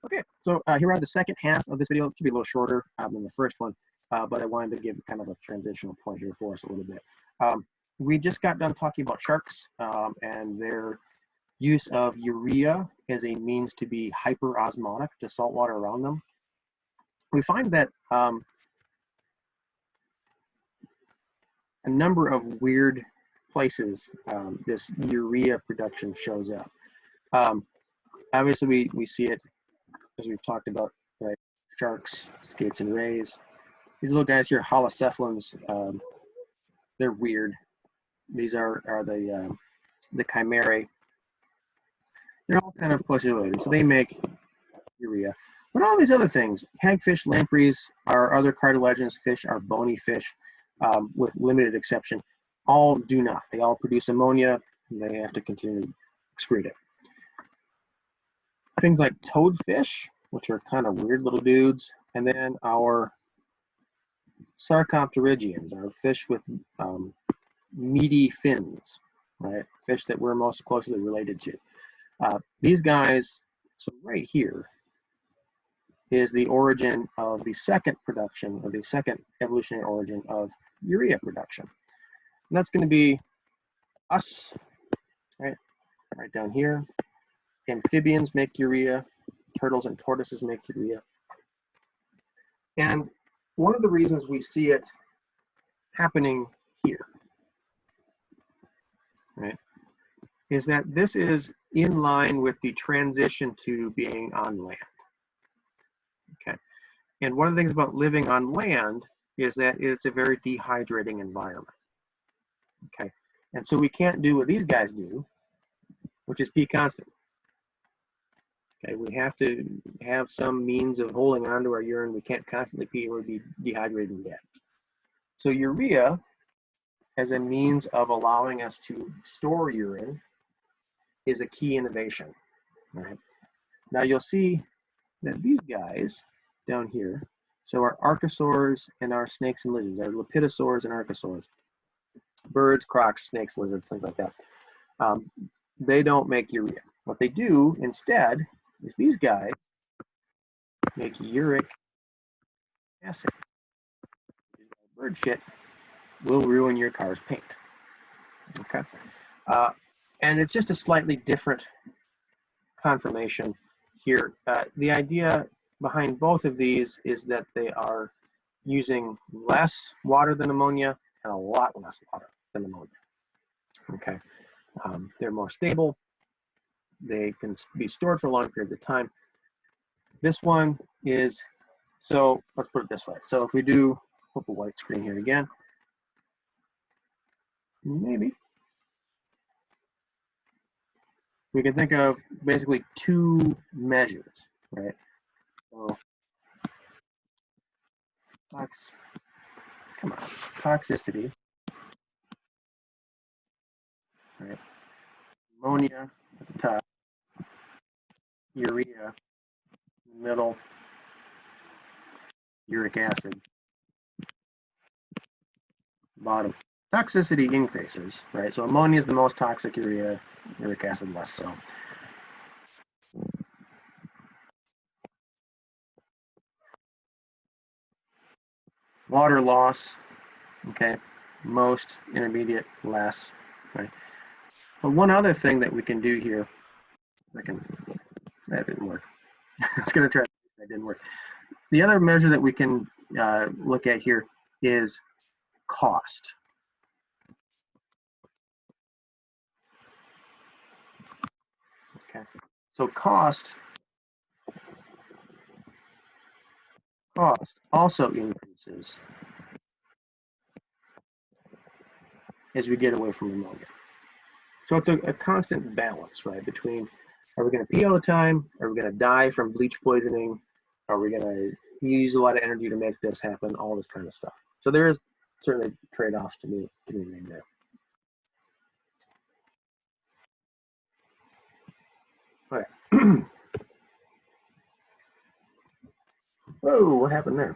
Okay, so here on the second half of this video. It should be a little shorter than the first one, but I wanted to give kind of a transitional point here for us a little bit. We just got done talking about sharks and their use of urea as a means to be hyperosmotic to salt water around them. We find that a number of weird places this urea production shows up. Obviously, we see it, as we've talked about, right? Sharks, skates, and rays. These little guys here, holocephalans, they're weird. These are the chimerae. They're all kind of closely related, so they make urea. But all these other things, hagfish, lampreys, our other cartilaginous fish, our bony fish, with limited exception, all do not. They all produce ammonia, and they have to continue to excrete it. Things like toadfish, which are kind of weird little dudes, and then our sarcopterygians, our fish with meaty fins, right? Fish that we're most closely related to. These guys, so right here is the origin of the second production, or the second evolutionary origin of urea production. And that's going to be us, right down here. Amphibians make urea, turtles and tortoises make urea. And one of the reasons we see it happening here, right, is that this is in line with the transition to being on land. Okay, and one of the things about living on land is that it's a very dehydrating environment. Okay, and so we can't do what these guys do, which is pee constantly. Okay, we have to have some means of holding on to our urine. We can't constantly pee or be dehydrated and dead. So urea, as a means of allowing us to store urine, is a key innovation. Right? Now you'll see that these guys down here, so our archosaurs and our snakes and lizards, our lepidosaurs and archosaurs, birds, crocs, snakes, lizards, things like that, they don't make urea. What they do instead is these guys make uric acid. Bird shit will ruin your car's paint. Okay, and it's just a slightly different conformation here. The idea behind both of these is that they are using less water than ammonia and a lot less water than ammonia. Okay, they're more stable. They can be stored for long periods of time. This one is, so let's put it this way. So if we do, flip a white screen here again, maybe we can think of basically two measures, right? So toxicity, right? Ammonia at the top, urea in the middle, uric acid bottom. Toxicity increases, right? So ammonia is the most toxic, uric acid less so. Water loss, okay, most, intermediate, less, right? But one other thing that we can do here, that didn't work. I was going to try, that didn't work. The other measure that we can look at here is cost. Okay, so cost also increases as we get away from ammonia. So it's a constant balance, right, between, are we going to pee all the time? Are we going to die from bleach poisoning? Are we going to use a lot of energy to make this happen? All this kind of stuff. So there is certainly trade-offs to be made there. All right. Whoa, what happened there?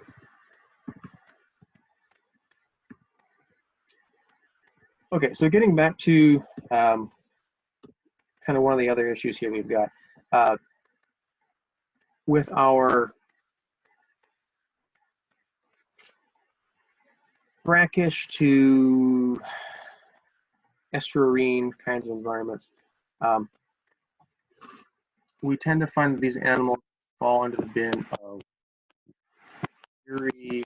Okay, so getting back to kind of one of the other issues here we've got. with our brackish to estuarine kinds of environments, we tend to find that these animals fall into the bin of urea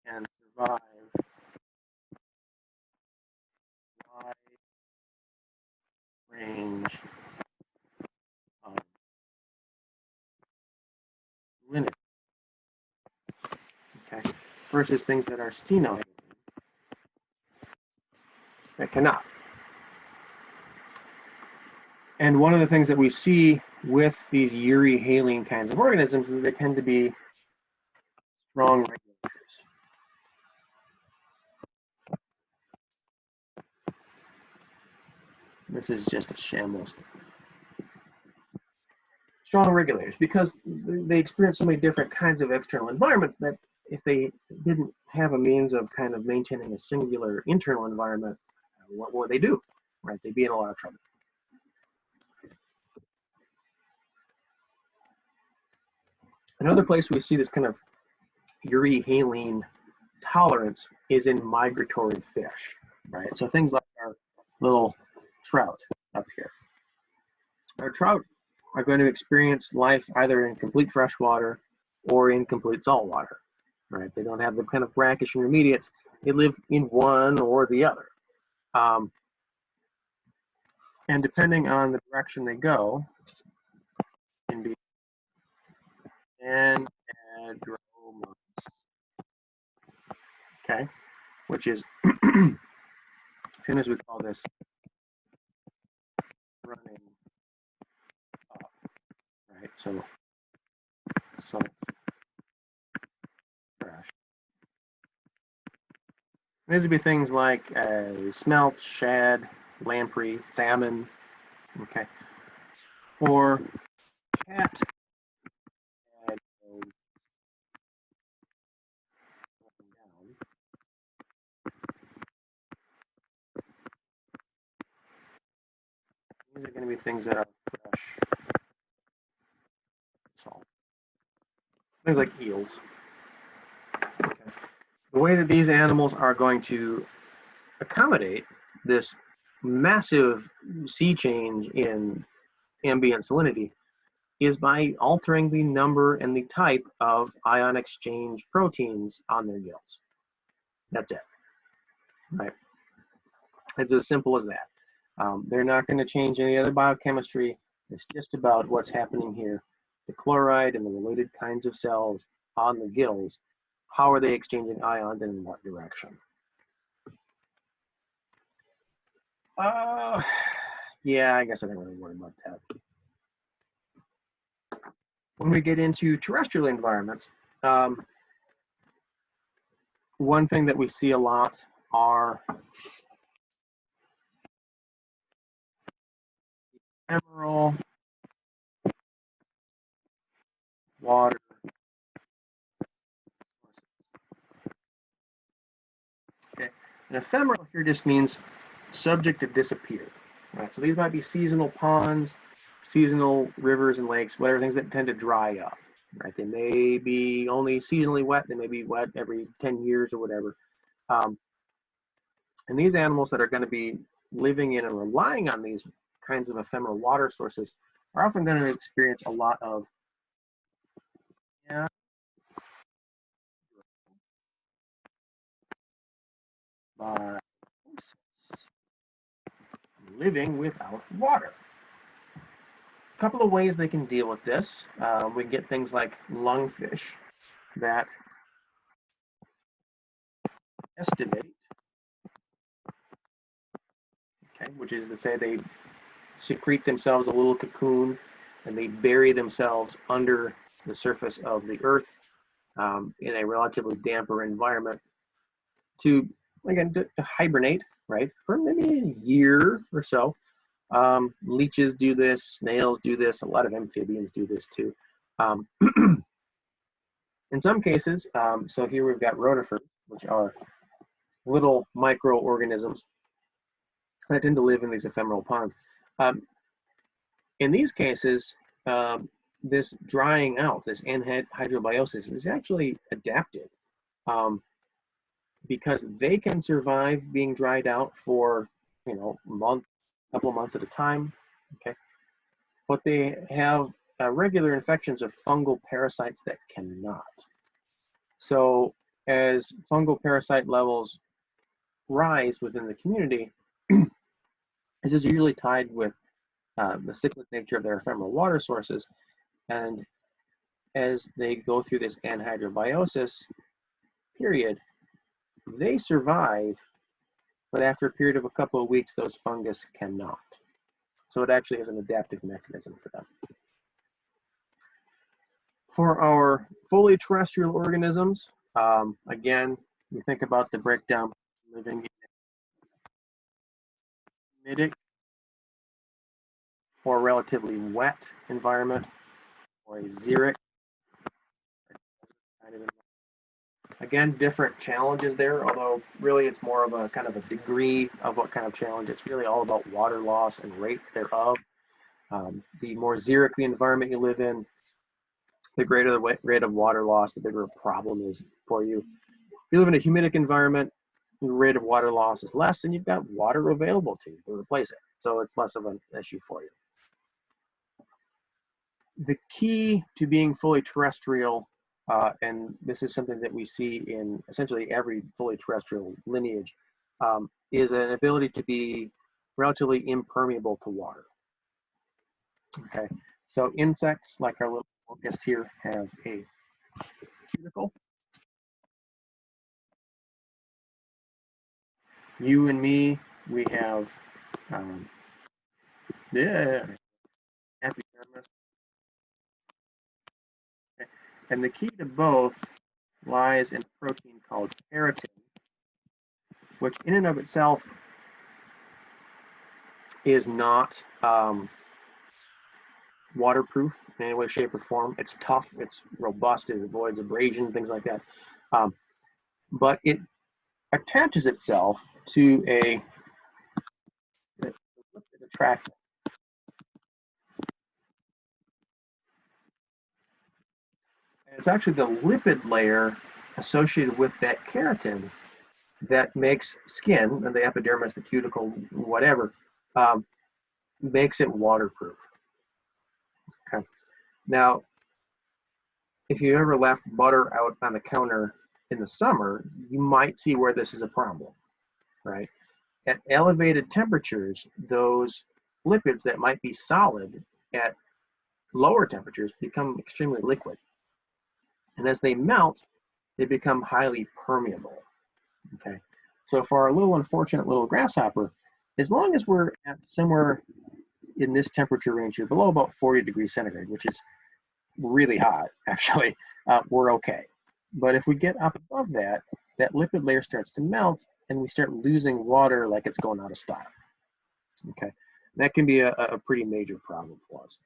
and survive wide range of lineage, okay, versus things that are stenoid that cannot. And one of the things that we see with these urea-haline kinds of organisms is that they tend to be strong regulators. This is just a shambles. Strong regulators, because they experience so many different kinds of external environments that if they didn't have a means of kind of maintaining a singular internal environment, what would they do? Right? They'd be in a lot of trouble. Another place we see this kind of urea-haline tolerance is in migratory fish, right? So things like our little trout up here. Our trout are going to experience life either in complete freshwater or in complete saltwater, right? They don't have the kind of brackish intermediates. They live in one or the other. And depending on the direction they go, can be anadromous, okay, which is, as soon as we call this running up, right? So salt, fresh. These would be things like smelt, shad, lamprey, salmon, okay, or cat. These are going to be things that are fresh salt. Things like eels. Okay. The way that these animals are going to accommodate this massive sea change in ambient salinity is by altering the number and the type of ion exchange proteins on their gills. That's it, right? It's as simple as that. They're not going to change any other biochemistry. It's just about what's happening here. The chloride and the related kinds of cells on the gills, how are they exchanging ions and in what direction? Yeah, I guess I don't really worry about that. When we get into terrestrial environments, one thing that we see a lot are ephemeral water sources. Okay, and ephemeral here just means subject to disappear. Right, so these might be seasonal ponds, seasonal rivers and lakes, whatever, things that tend to dry up. Right, they may be only seasonally wet. They may be wet every 10 years or whatever. And these animals that are going to be living in and relying on these kinds of ephemeral water sources are often going to experience a lot of living without water. A couple of ways they can deal with this. We can get things like lungfish that estivate, okay, which is to say they secrete themselves a little cocoon and they bury themselves under the surface of the earth in a relatively damper environment to, again, to hibernate, right, for maybe a year or so. Leeches do this, snails do this, a lot of amphibians do this too. In some cases, so here we've got rotifers, which are little microorganisms that tend to live in these ephemeral ponds. In these cases, this drying out, this anhydrobiosis, is actually adaptive because they can survive being dried out for, a couple of months at a time. Okay, but they have regular infections of fungal parasites that cannot. So as fungal parasite levels rise within the community, this is usually tied with the cyclic nature of their ephemeral water sources. And as they go through this anhydrobiosis period, they survive, but after a period of a couple of weeks, those fungus cannot. So it actually is an adaptive mechanism for them. For our fully terrestrial organisms, again, you think about the breakdown living in a humidic or relatively wet environment, or a xeric kind of environment. Again, different challenges there, although really it's more of a kind of a degree of what kind of challenge. It's really all about water loss and rate thereof. The more xeric the environment you live in, the greater the rate of water loss, the bigger a problem is for you. If you live in a humidic environment, the rate of water loss is less, and you've got water available to you to replace it. So it's less of an issue for you. The key to being fully terrestrial, and this is something that we see in essentially every fully terrestrial lineage, is an ability to be relatively impermeable to water. Okay, so insects like our little locust here have a cuticle. You and me, we have epidermis. Okay. And the key to both lies in a protein called keratin, which in and of itself is not waterproof in any way, shape, or form. It's tough, it's robust, it avoids abrasion, things like that. But it attaches itself to a lipid attractant. And it's actually the lipid layer associated with that keratin that makes skin, and the epidermis, the cuticle, whatever, makes it waterproof. Okay. Now, if you ever left butter out on the counter in the summer, you might see where this is a problem, right? At elevated temperatures, those lipids that might be solid at lower temperatures become extremely liquid. And as they melt, they become highly permeable, okay? So for our little unfortunate little grasshopper, as long as we're at somewhere in this temperature range here, below about 40 degrees centigrade, which is really hot, actually, we're okay. But if we get up above that, that lipid layer starts to melt and we start losing water like it's going out of style. Okay, that can be a pretty major problem for us.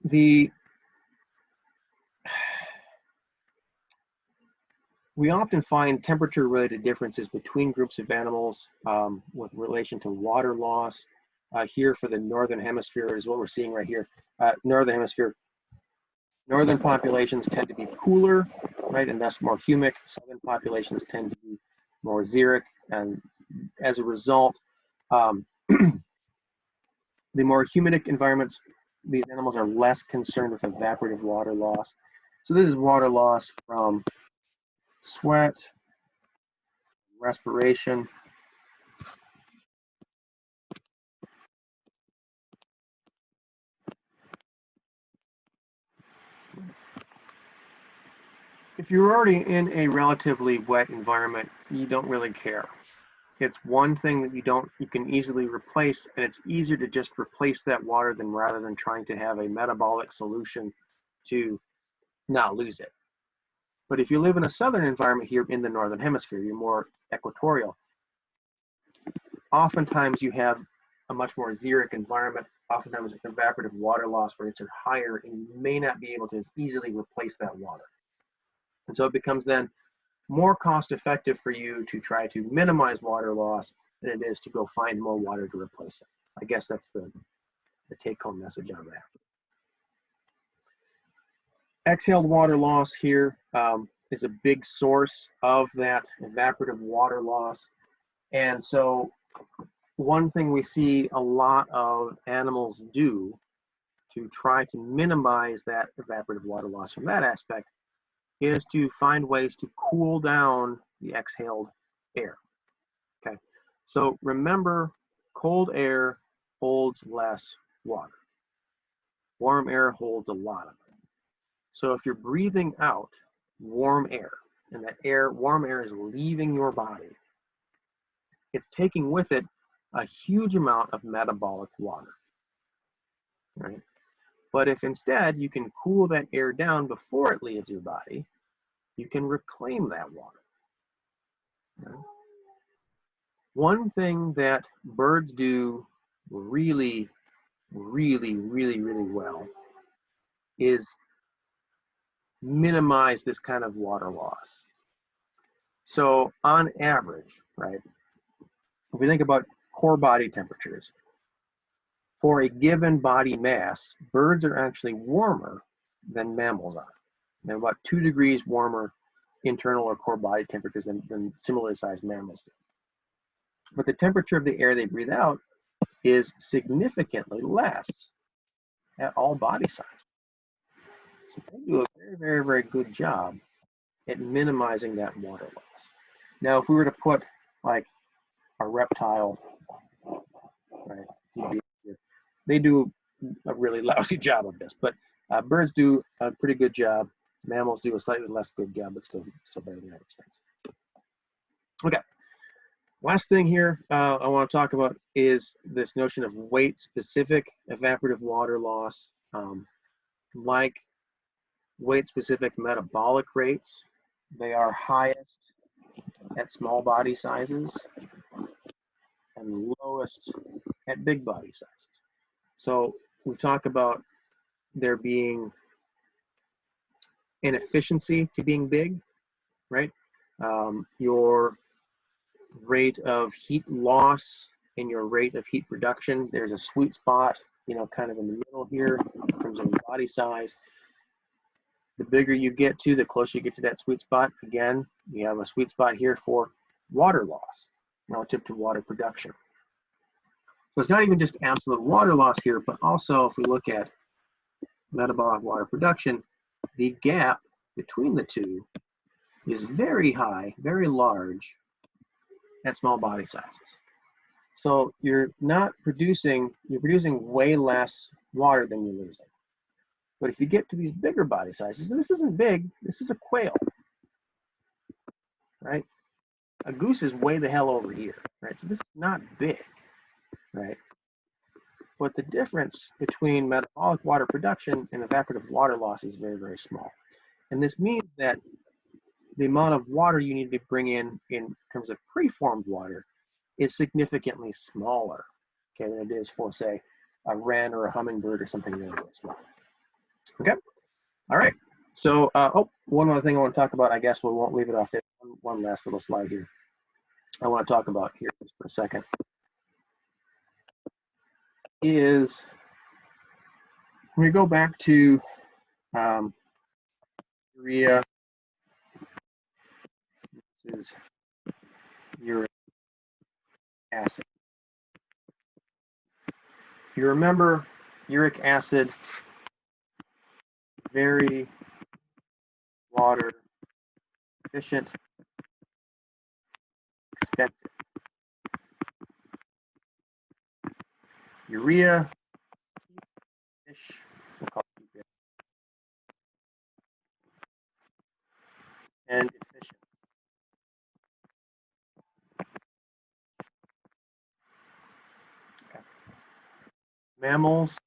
We often find temperature-related differences between groups of animals with relation to water loss. Here for the northern hemisphere is what we're seeing right here. Northern hemisphere, northern populations tend to be cooler, right, and thus more humic. Southern populations tend to be more xeric, and as a result, the more humidic environments, these animals are less concerned with evaporative water loss. So this is water loss from sweat, respiration. If you're already in a relatively wet environment, you don't really care. It's one thing that you can easily replace, and it's easier to just replace that water than rather than trying to have a metabolic solution to not lose it. But if you live in a southern environment here in the northern hemisphere, you're more equatorial. Oftentimes you have a much more xeric environment. Oftentimes evaporative water loss rates are higher, and you may not be able to as easily replace that water. And so it becomes then more cost effective for you to try to minimize water loss than it is to go find more water to replace it. I guess that's the take-home message on that. Exhaled water loss here is a big source of that evaporative water loss. And so one thing we see a lot of animals do to try to minimize that evaporative water loss from that aspect is to find ways to cool down the exhaled air. Okay, so remember, cold air holds less water. Warm air holds a lot of it. So if you're breathing out warm air, and that warm air is leaving your body, it's taking with it a huge amount of metabolic water, right? But if instead you can cool that air down before it leaves your body, you can reclaim that water. Right? One thing that birds do really, really, really, really well is minimize this kind of water loss. So on average, right, if we think about core body temperatures, for a given body mass, birds are actually warmer than mammals are. They're about 2 degrees warmer internal or core body temperatures than similarly sized mammals do. But the temperature of the air they breathe out is significantly less at all body size. So they do a very, very, very good job at minimizing that water loss. Now, if we were to put like a reptile, right, they do a really lousy job of this, but birds do a pretty good job. Mammals do a slightly less good job, but still better than average things. Okay. Last thing here I want to talk about is this notion of weight-specific evaporative water loss. Like weight-specific metabolic rates, they are highest at small body sizes and lowest at big body sizes. So we talk about there being an efficiency to being big, right? Your rate of heat loss and your rate of heat production, there's a sweet spot, kind of in the middle here in terms of body size. The bigger you get to, the closer you get to that sweet spot. Again, you have a sweet spot here for water loss relative to water production. So it's not even just absolute water loss here, but also if we look at metabolic water production, the gap between the two is very high, very large at small body sizes. So you're producing way less water than you're losing. But if you get to these bigger body sizes, and this isn't big, this is a quail, right? A goose is way the hell over here, right? So this is not big, right? But the difference between metabolic water production and evaporative water loss is very, very small. And this means that the amount of water you need to bring in terms of preformed water is significantly smaller, okay, than it is for, say, a wren or a hummingbird or something really, really small. Okay, all right. So, one other thing I want to talk about, I guess we won't leave it off there. One last little slide here I want to talk about here just for a second is when we go back to urea versus uric acid. If you remember, uric acid, very water efficient, expensive. Urea, fish, we'll call it fish, and efficient. Okay. Mammals,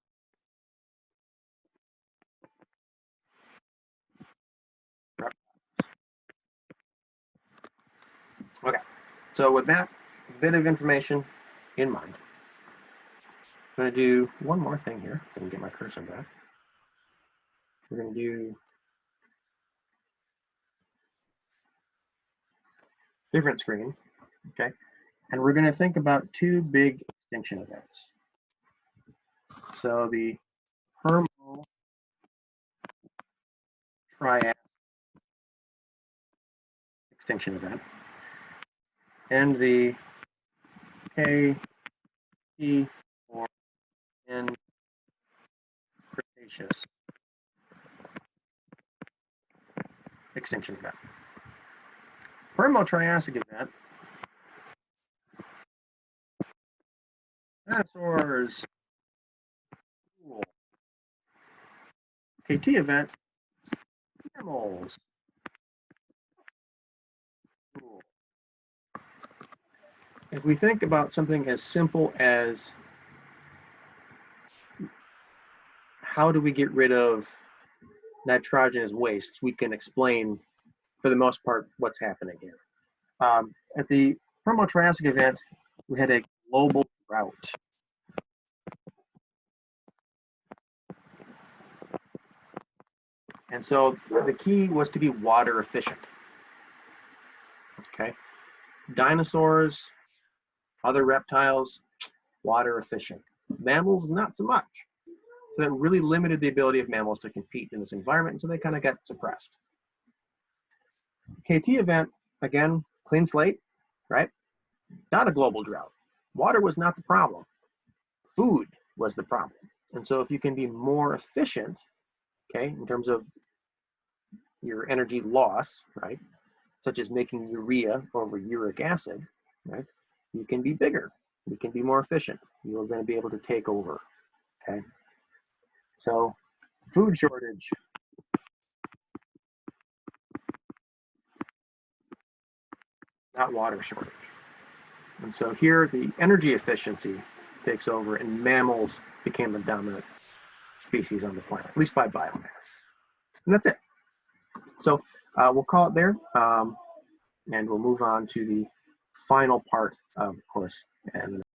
okay. So with that bit of information in mind, I'm going to do one more thing here. So I can get my cursor back. We're going to do different screen, okay? And we're going to think about two big extinction events. So the Permo-Triassic extinction event and the KT or in Cretaceous extinction event. Permo-Triassic event, dinosaurs, cool. KT event, mammals, cool. If we think about something as simple as how do we get rid of nitrogenous wastes, we can explain for the most part what's happening here. At the Permo-Triassic event, we had a global drought. And so the key was to be water efficient. Okay. Dinosaurs, other reptiles, water efficient. Mammals, not so much. So that really limited the ability of mammals to compete in this environment, and so they kind of got suppressed. KT event, again, clean slate, right? Not a global drought. Water was not the problem. Food was the problem. And so if you can be more efficient, okay, in terms of your energy loss, right, such as making urea over uric acid, right, you can be bigger. You can be more efficient. You're going to be able to take over, okay? So food shortage. Not water shortage. And so here the energy efficiency takes over and mammals became the dominant species on the planet, at least by biomass. And that's it. So we'll call it there, and we'll move on to the final part of the course. And